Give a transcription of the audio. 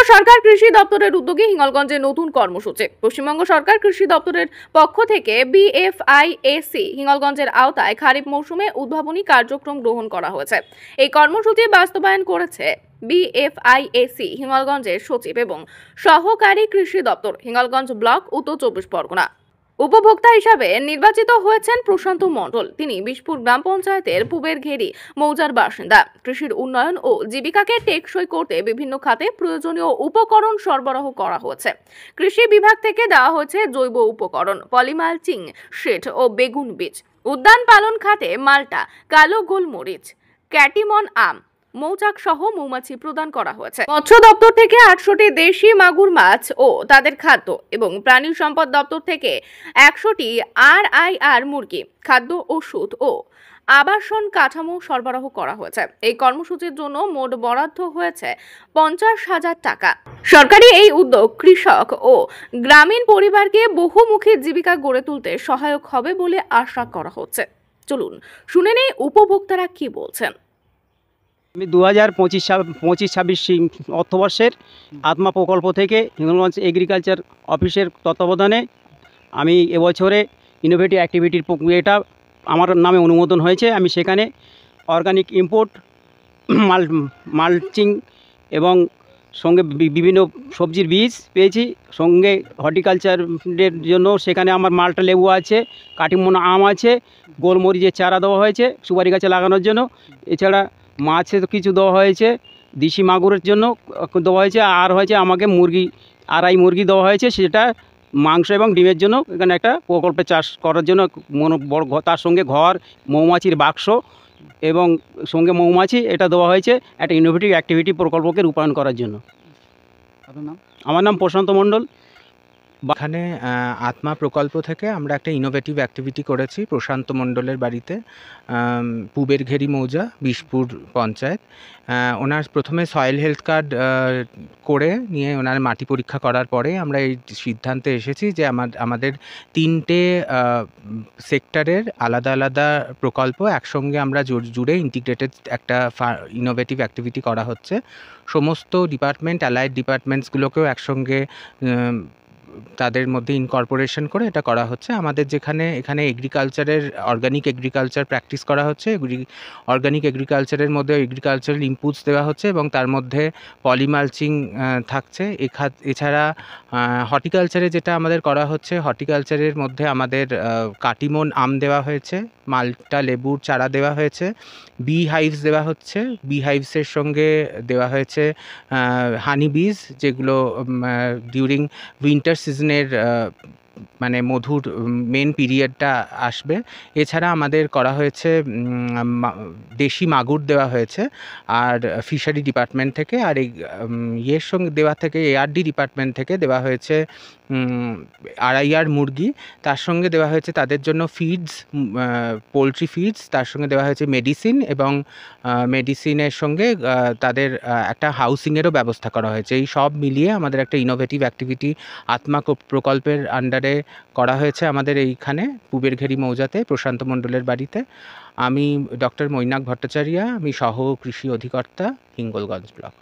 সরকার কৃষি দপ্তরের উদ্যোগে হিঙ্গলগঞ্জে নতুন কর্মসূচি। পশ্চিমবঙ্গ সরকার কৃষি দপ্তরের পক্ষ থেকে বিএফআইএসি হিঙ্গলগঞ্জের আওতায় খারিফ মৌসুমে উদ্ভাবনী কার্যক্রম গ্রহণ করা হয়েছে। এই কর্মসূচি বাস্তবায়ন করেছে বিএফআইএসি হিঙ্গলগঞ্জের সচিব এবং সহকারী কৃষি দপ্তর, হিঙ্গলগঞ্জ ব্লক, উত্তর 24 পরগনা। উপভোক্তা হিসাবে নির্বাচিত হয়েছেন প্রশান্ত মণ্ডল। তিনি বিশপুর গ্রাম পঞ্চায়েতের পুবের ঘেরি মৌজার বাসিন্দা। কৃষির উন্নয়ন ও জীবিকাকে টেকসই করতে বিভিন্ন খাতে প্রয়োজনীয় উপকরণ সরবরাহ করা হয়েছে। কৃষি বিভাগ থেকে দেওয়া হয়েছে জৈব উপকরণ, পলিমালচিং শেড ও বেগুন বীজ। উদ্যান পালন খাতে মাল্টা, কালো গোলমরিচ, ক্যাটিমন আম, মৌচাক সহ মৌমাছি প্রদান করা হয়েছে। মৎস্য দপ্তর থেকে 800টি দেশি মাগুর মাছ ও তাদের খাদ্য এবং প্রাণী সম্পদ দপ্তর থেকে 100টি RIR মুরগি, খাদ্য, ওষুধ ও আবাসন কাঠামো সরবরাহ করা হয়েছে। এই কর্মসূচির জন্য মোট বরাদ্দ হয়েছে 50,000 টাকা। সরকারি এই উদ্যোগ কৃষক ও গ্রামীণ পরিবারকে বহুমুখী জীবিকা গড়ে তুলতে সহায়ক হবে বলে আশা করা হচ্ছে। চলুন শুনে নেই উপভোক্তারা কি বলছেন। আমি 2025-26 অর্থবর্ষের আত্মা প্রকল্প থেকে হিঙ্গলগঞ্জ এগ্রিকালচার অফিসের তত্ত্বাবধানে আমি এবছরে ইনোভেটিভ অ্যাক্টিভিটির এটা আমার নামে অনুমোদন হয়েছে। আমি সেখানে অর্গানিক ইম্পোর্ট, মালচিং এবং সঙ্গে বিভিন্ন সবজির বীজ পেয়েছি। সঙ্গে হর্টিকালচারের জন্য সেখানে আমার মাল্টা লেবু আছে, কাটিমোনা আম আছে, গোলমরিচের চারা দেওয়া হয়েছে সুপারি গাছে লাগানোর জন্য। এছাড়া মাছের কিছু দেওয়া হয়েছে, দেশি মাগুরের জন্য দেওয়া হয়েছে। আর হয়েছে আমাকে মুরগি, আড়াই মুরগি দেওয়া হয়েছে, সেটা মাংস এবং ডিমের জন্য। এখানে একটা প্রকল্পে চাষ করার জন্য বড় তার সঙ্গে ঘর, মৌমাছির বাক্স এবং সঙ্গে মৌমাছি এটা দেওয়া হয়েছে একটা ইনোভেটিভ অ্যাক্টিভিটি প্রকল্পকে রূপায়ণ করার জন্য। আমার নাম প্রশান্ত মণ্ডল। এখানে আত্মা প্রকল্প থেকে আমরা একটা ইনোভেটিভ অ্যাক্টিভিটি করেছি প্রশান্ত মণ্ডলের বাড়িতে, পুবের ঘেরি মৌজা, বিশপুর পঞ্চায়েত। ওনার প্রথমে সয়েল হেলথ কার্ড করে নিয়ে ওনার মাটি পরীক্ষা করার পরে আমরা এই সিদ্ধান্তে এসেছি যে আমাদের 3টে সেক্টরের আলাদা আলাদা প্রকল্প একসঙ্গে আমরা জুড়ে ইন্টিগ্রেটেড একটা ইনোভেটিভ অ্যাক্টিভিটি করা হচ্ছে। সমস্ত ডিপার্টমেন্ট, অ্যালাইড ডিপার্টমেন্টসগুলোকেও একসঙ্গে তাদের মধ্যে ইনকর্পোরেশন করে এটা করা হচ্ছে। আমাদের এখানে এগ্রিকালচারের অর্গানিক এগ্রিকালচার প্র্যাকটিস করা হচ্ছে। অর্গানিক এগ্রিকালচারের মধ্যে এগ্রিকালচারাল ইনপুটস দেওয়া হচ্ছে এবং তার মধ্যে পলিমালচিং থাকছে। এছাড়া হর্টিকালচারে যেটা আমাদের করা হচ্ছে, হর্টিকালচারের মধ্যে আমাদের কাটিমন আম দেওয়া হয়েছে, মাল্টা লেবুর চারা দেওয়া হয়েছে, বি হাইভস দেওয়া হচ্ছে। বি হাইভসের সঙ্গে দেওয়া হয়েছে হানি বিজ, যেগুলো ডিউরিং উইন্টার সিজনের মানে মধুর মেন পিরিয়ডটা আসবে। এছাড়া আমাদের করা হয়েছে দেশি মাগুর দেওয়া হয়েছে আর ফিশারি ডিপার্টমেন্ট থেকে, আর এই ইয়ের সঙ্গে দেওয়া থেকে ARD ডিপার্টমেন্ট থেকে দেওয়া হয়েছে RIR মুরগি। তার সঙ্গে দেওয়া হয়েছে তাদের জন্য ফিডস, পোলট্রি ফিডস, তার সঙ্গে দেওয়া হয়েছে মেডিসিন এবং মেডিসিনের সঙ্গে তাদের একটা হাউসিংয়েরও ব্যবস্থা করা হয়েছে। এই সব মিলিয়ে আমাদের একটা ইনোভেটিভ অ্যাক্টিভিটি আত্মা প্রকল্পের আন্ডারে করা হয়েছে আমাদের এইখানে পুবের ঘেরি মৌজাতে প্রশান্ত মণ্ডলের বাড়িতে। আমি ডক্টর মৈনাক ভট্টাচার্য, আমি সহ কৃষি অধিকর্তা, হিঙ্গলগঞ্জ ব্লক।